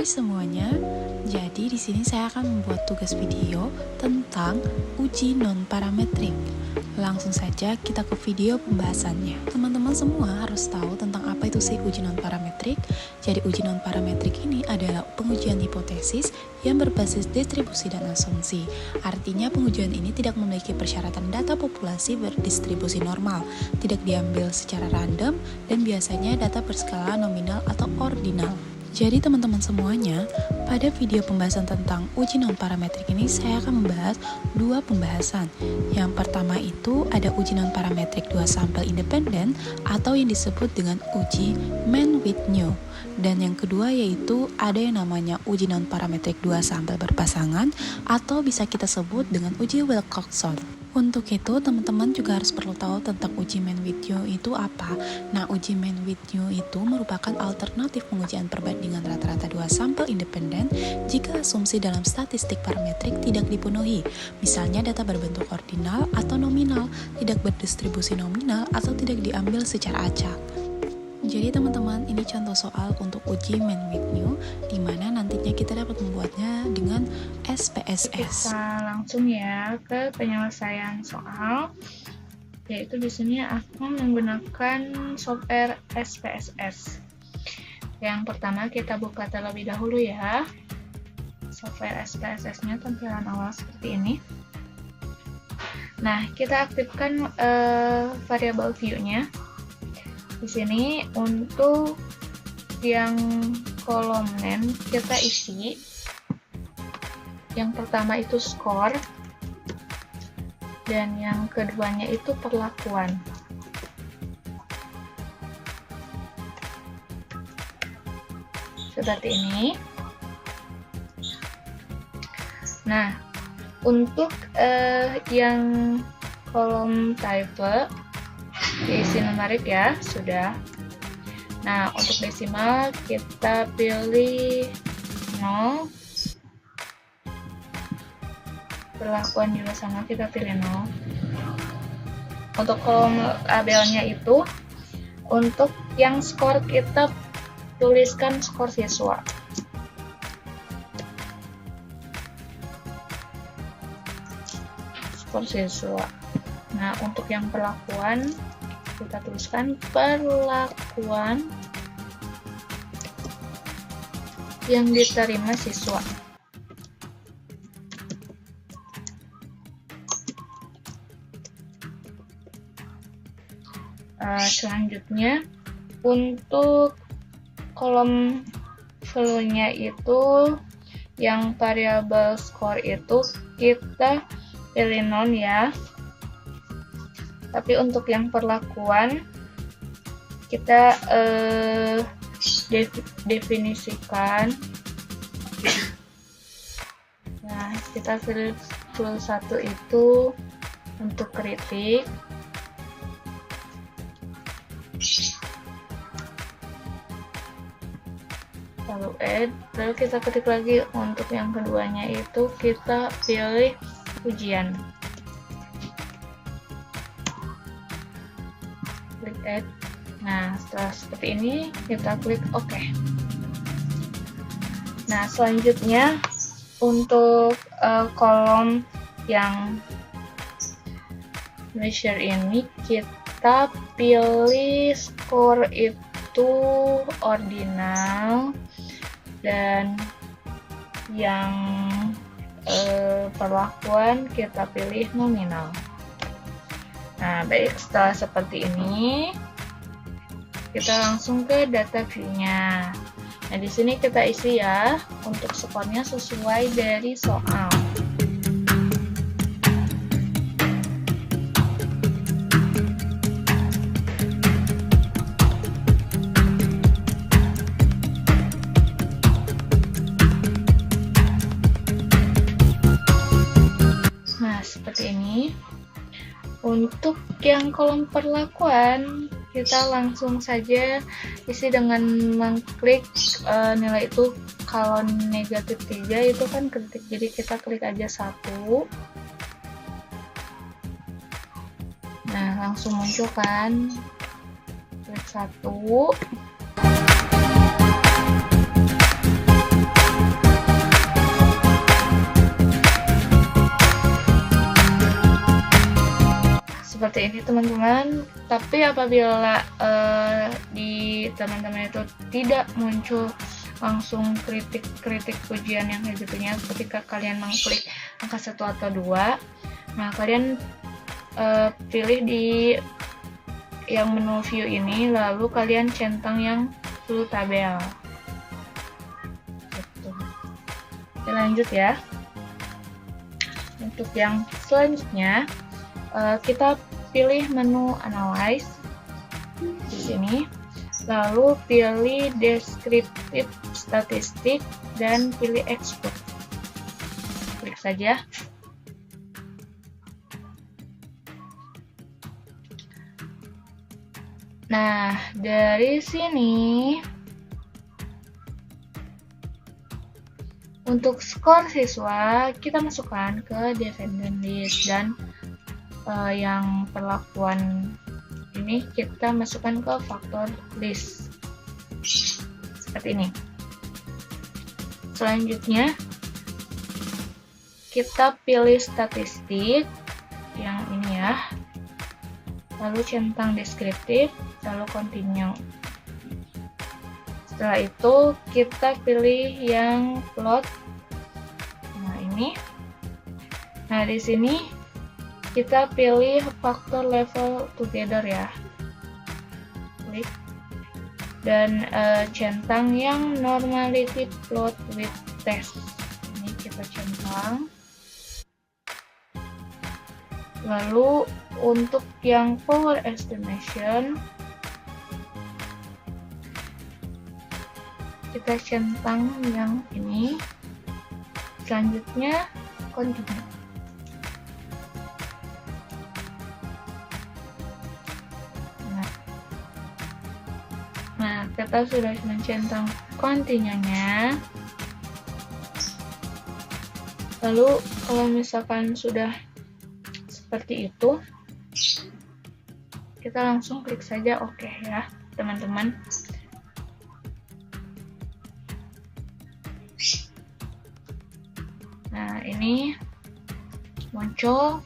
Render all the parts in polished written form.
semuanya, jadi di sini saya akan membuat tugas video tentang uji non-parametrik. Langsung saja kita ke video pembahasannya. Teman-teman semua harus tahu tentang apa itu sih uji non-parametrik. Jadi uji non-parametrik ini adalah pengujian hipotesis yang berbasis distribusi dan asumsi. Artinya pengujian ini tidak memiliki persyaratan data populasi berdistribusi normal, tidak diambil secara random, dan biasanya data berskala nominal atau ordinal. Jadi teman-teman semuanya, pada video pembahasan tentang uji non-parametrik ini saya akan membahas dua pembahasan. Yang pertama itu ada uji non-parametrik dua sampel independen atau yang disebut dengan uji Mann-Whitney. Dan yang kedua yaitu ada yang namanya uji non-parametrik dua sampel berpasangan atau bisa kita sebut dengan uji Wilcoxon. Untuk itu, teman-teman juga harus perlu tahu tentang uji Mann-Whitney itu apa. Nah, uji Mann-Whitney itu merupakan alternatif pengujian perbandingan rata-rata dua sampel independen jika asumsi dalam statistik parametrik tidak dipenuhi. Misalnya data berbentuk ordinal atau nominal, tidak berdistribusi nominal, atau tidak diambil secara acak. Jadi teman-teman, ini contoh soal untuk uji Mann-Whitney di mana nantinya kita dapat membuatnya dengan SPSS. Kita langsung ya ke penyelesaian soal, yaitu di sini aku menggunakan software SPSS. Yang pertama kita buka terlebih dahulu ya software SPSS-nya, tampilan awal seperti ini. Nah, kita aktifkan variabel view-nya. Di sini untuk yang kolom name kita isi yang pertama itu skor dan yang keduanya itu perlakuan. Seperti ini. Nah, untuk yang kolom type diisi numerik ya, sudah. Nah, untuk desimal kita pilih 0. Perlakuan juga sama, kita pilih 0. Untuk kolom labelnya itu, untuk yang skor kita tuliskan skor siswa. Skor siswa. Nah, untuk yang perlakuan kita tuliskan perlakuan yang diterima siswa. Selanjutnya untuk kolom value-nya itu yang variabel skor itu kita pilih non ya. Tapi untuk yang perlakuan kita definisikan. Nah, kita pilih 1 itu untuk kritik. Lalu add, lalu kita ketik lagi. Untuk yang keduanya itu kita pilih ujian. Klik add. Nah, setelah seperti ini kita klik OK. Nah, selanjutnya untuk kolom yang measure ini kita pilih skor itu ordinal dan yang perlakuan kita pilih nominal. Nah, baik, setelah seperti ini kita langsung ke data view-nya. Nah, di sini kita isi ya untuk skornya sesuai dari soal. Nah, seperti ini. Untuk yang kolom perlakuan kita langsung saja isi dengan mengklik nilai itu. Kalau negatif 3 itu kan kritik, jadi kita klik aja 1. Nah, langsung muncul kan, klik 1. seperti ini teman-teman. Tapi apabila di teman-teman itu tidak muncul langsung kritik ujian yang kayak gitunya, ketika kalian mengklik angka 1 atau 2, nah kalian pilih di yang menu view ini, lalu kalian centang yang full tabel gitu. Oke, lanjut ya. Untuk yang selanjutnya kita pilih menu analyze di sini, lalu pilih descriptive statistik dan pilih export. Klik saja. Nah, dari sini untuk skor siswa kita masukkan ke dependent list, dan yang perlakuan ini kita masukkan ke factor list seperti ini. Selanjutnya kita pilih statistik yang ini ya, lalu centang deskriptif, lalu continue. Setelah itu kita pilih yang plot. Nah ini. Nah di sini kita pilih faktor level together ya. Klik. Dan centang yang normality plot with test. Ini kita centang. Lalu untuk yang power estimation kita centang yang ini. Selanjutnya continue. Nah, kita sudah mencentang continue-nya. Lalu kalau misalkan sudah seperti itu, kita langsung klik saja OK ya teman-teman. Nah ini muncul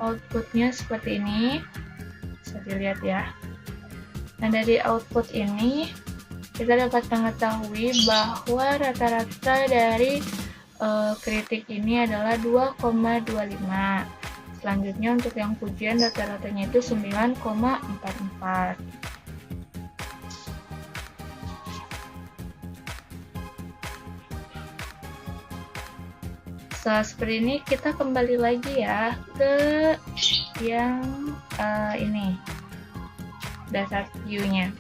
outputnya seperti ini, bisa dilihat ya. Nah dari output ini kita dapat mengetahui bahwa rata-rata dari kritik ini adalah 2,25. Selanjutnya untuk yang pujian rata-ratanya itu 9,44. Setelah seperti ini kita kembali lagi ya ke yang ini dasar view-nya.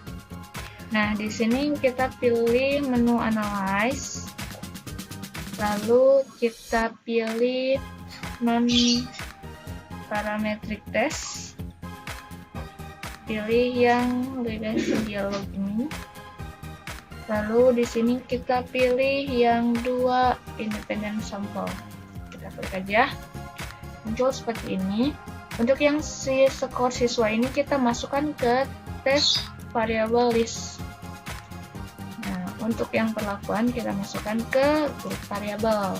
Nah di sini kita pilih menu analyze. Lalu kita pilih non-parametric test, pilih yang legacy dialog ini. Lalu di sini kita pilih yang 2 independent sample. Kita klik aja, muncul seperti ini. Untuk yang skor siswa ini kita masukkan ke test variable list. Untuk yang perlakuan kita masukkan ke grup variabel.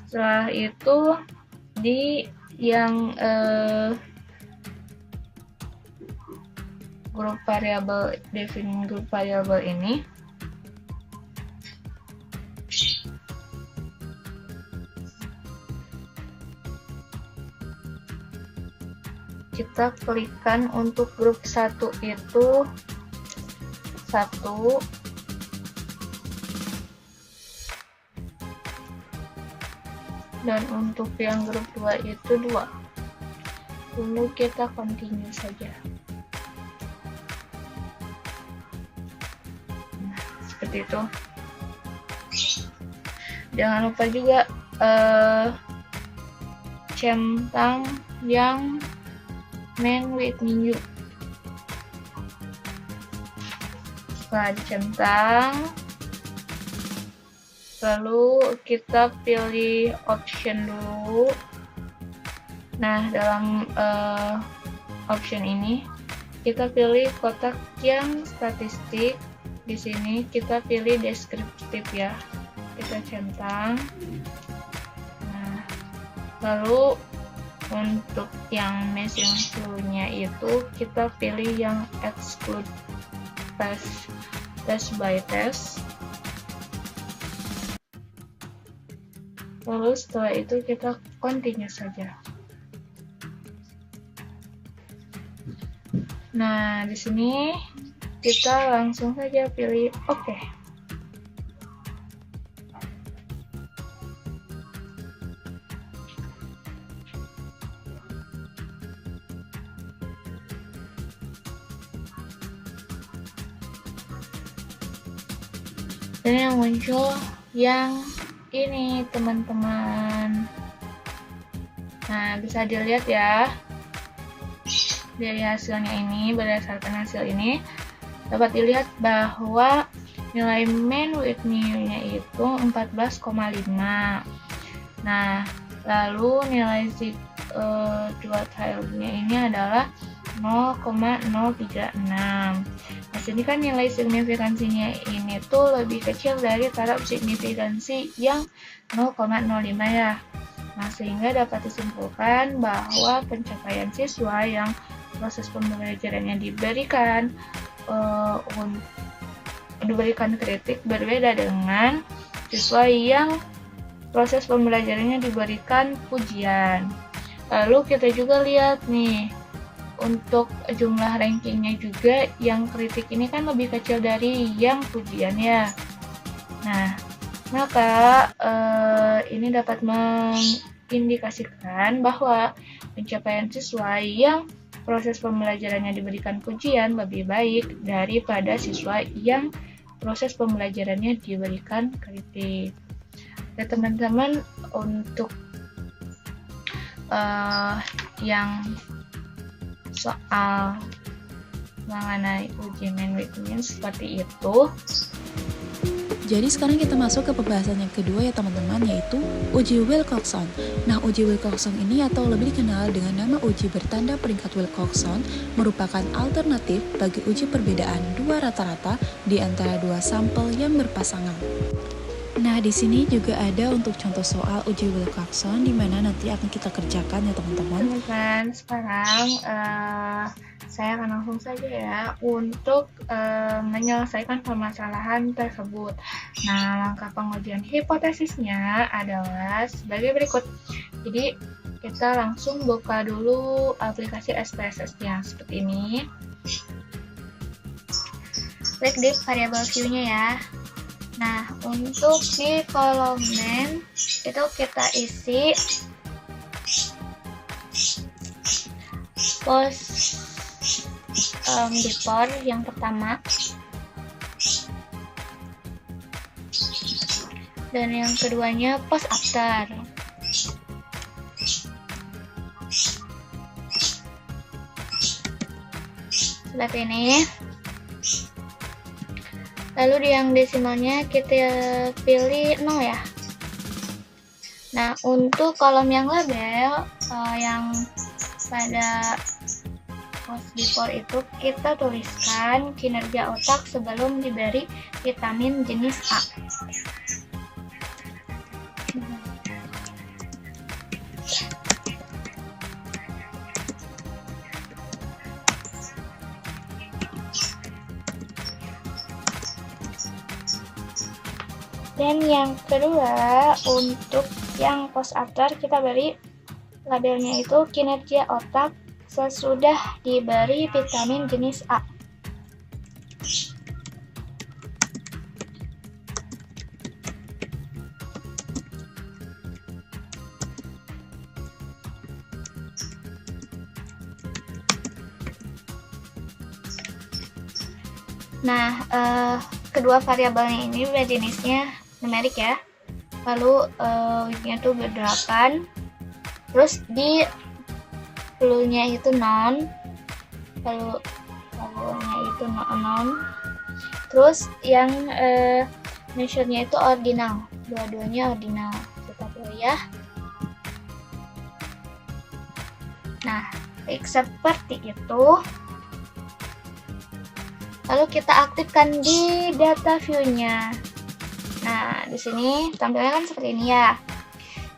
Setelah itu di yang grup variabel, define grup variabel ini kita klikkan untuk grup 1 itu 1, dan untuk yang grup 2 itu 2. Lalu kita continue saja. Nah, seperti itu. Jangan lupa juga centang yang main with menu. Setelah dicentang, lalu kita pilih option dulu. Nah dalam option ini kita pilih kotak yang statistik. Di sini kita pilih deskriptif ya, kita centang. Lalu untuk yang missing clue-nya itu kita pilih yang exclude test by test. Lalu setelah itu kita continue saja. Nah, di sini kita langsung saja pilih OK. Dan yang muncul yang ini teman-teman. Nah, bisa dilihat ya dari hasilnya ini. Berdasarkan hasil ini dapat dilihat bahwa nilai man with new-nya itu 14,5. Nah, lalu nilai si dua tile-nya ini adalah 0,036. Nah, sini kan nilai signifikansinya ini tuh lebih kecil dari taraf signifikansi yang 0,05 ya. Nah, sehingga dapat disimpulkan bahwa pencapaian siswa yang proses pembelajarannya diberikan kritik berbeda dengan siswa yang proses pembelajarannya diberikan pujian. Lalu kita juga lihat nih, untuk jumlah rankingnya juga yang kritik ini kan lebih kecil dari yang pujian ya. Nah, maka ini dapat mengindikasikan bahwa pencapaian siswa yang proses pembelajarannya diberikan pujian lebih baik daripada siswa yang proses pembelajarannya diberikan kritik. Nah, teman-teman, untuk yang soal mengenai uji man with mean seperti itu. Jadi sekarang kita masuk ke pembahasan yang kedua ya teman-teman, yaitu uji Wilcoxon. Nah, uji Wilcoxon ini atau lebih dikenal dengan nama uji bertanda peringkat Wilcoxon merupakan alternatif bagi uji perbedaan dua rata-rata di antara dua sampel yang berpasangan. Nah, di sini juga ada untuk contoh soal uji Wilcoxon di mana nanti akan kita kerjakan ya teman-teman. Teman-teman, sekarang saya akan langsung saja ya untuk menyelesaikan permasalahan tersebut. Nah, langkah pengujian hipotesisnya adalah sebagai berikut. Jadi, kita langsung buka dulu aplikasi SPSS-nya seperti ini. Klik di variable view-nya ya. Nah, untuk di kolom man itu kita isi post before yang pertama, dan yang keduanya post after. Seperti ini. Lalu di yang desimalnya kita pilih 0 ya. Nah, untuk kolom yang label yang pada post before itu kita tuliskan kinerja otak sebelum diberi vitamin jenis A. Dan yang kedua, untuk yang post after kita beri labelnya itu kinerja otak sesudah diberi vitamin jenis A. Nah, kedua variabelnya ini jenisnya numerik ya. Lalu weeknya tuh ber-8. Terus di clue-nya itu non. Lalu itu non. Terus yang measure-nya itu ordinal. Dua-duanya ordinal. Kita pilih ya. Nah, seperti itu. Lalu kita aktifkan di data view-nya. Nah, di sini tampilannya kan seperti ini ya.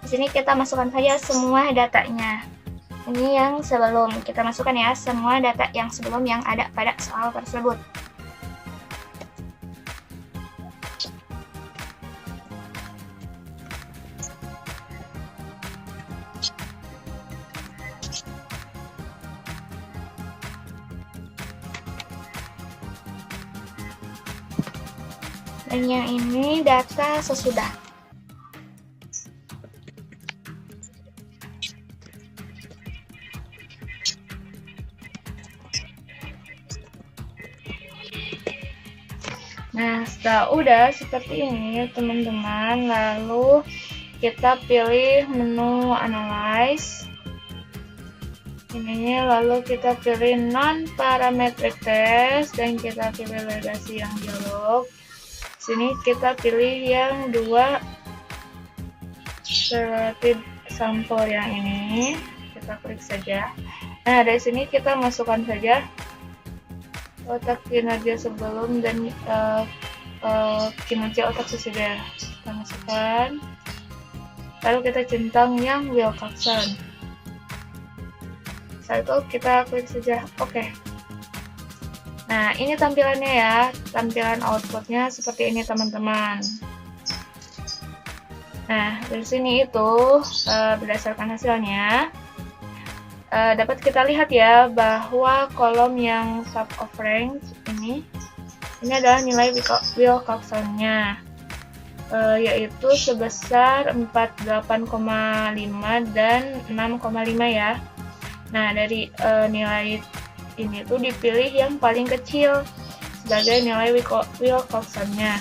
Di Di sini kita masukkan saja semua datanya. Ini yang sebelum, kita masukkan ya semua data yang sebelum yang ada pada soal tersebut. Dan yang ini data sesudah. Nah, setelah udah seperti ini teman-teman, lalu kita pilih menu analyze. Ini lalu kita pilih non parametric test dan kita pilih legacy yang dialog. Sini kita pilih yang 2 selected sampel yang ini, kita klik saja. Nah, dari sini kita masukkan saja otak kinerja sebelum dan kinerja otak sesudah. Kita masukkan, lalu kita centang yang Wilcoxon. Setelah itu kita klik saja OK. Nah, ini tampilannya ya, tampilan outputnya seperti ini teman-teman. Nah, dari sini itu berdasarkan hasilnya dapat kita lihat ya bahwa kolom yang sub of range ini adalah nilai Wilcoxon-nya, yaitu sebesar 48,5 dan 6,5 ya. Nah, dari nilai ini tuh dipilih yang paling kecil sebagai nilai Wilcoxon-nya.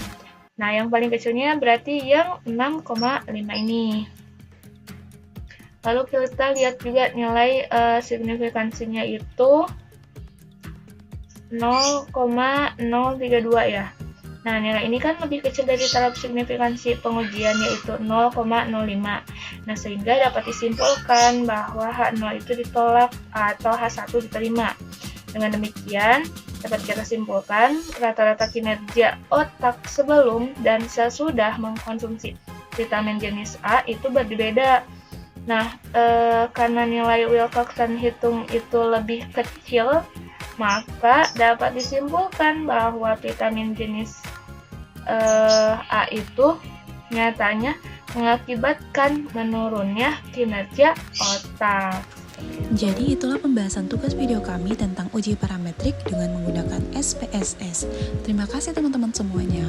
Nah, yang paling kecilnya berarti yang 6,5 ini. Lalu kita lihat juga nilai signifikansinya itu 0,032 ya. Nah, nilai ini kan lebih kecil dari taraf signifikansi pengujian yaitu 0,05. Nah, sehingga dapat disimpulkan bahwa H0 itu ditolak atau H1 diterima. Dengan demikian, dapat kita simpulkan rata-rata kinerja otak sebelum dan sesudah mengkonsumsi vitamin jenis A itu berbeda. Nah, karena nilai Wilcoxon hitung itu lebih kecil, maka dapat disimpulkan bahwa vitamin jenis A itu nyatanya mengakibatkan menurunnya kinerja otak. Jadi itulah pembahasan tugas video kami tentang uji parametrik dengan menggunakan SPSS. Terima kasih teman-teman semuanya.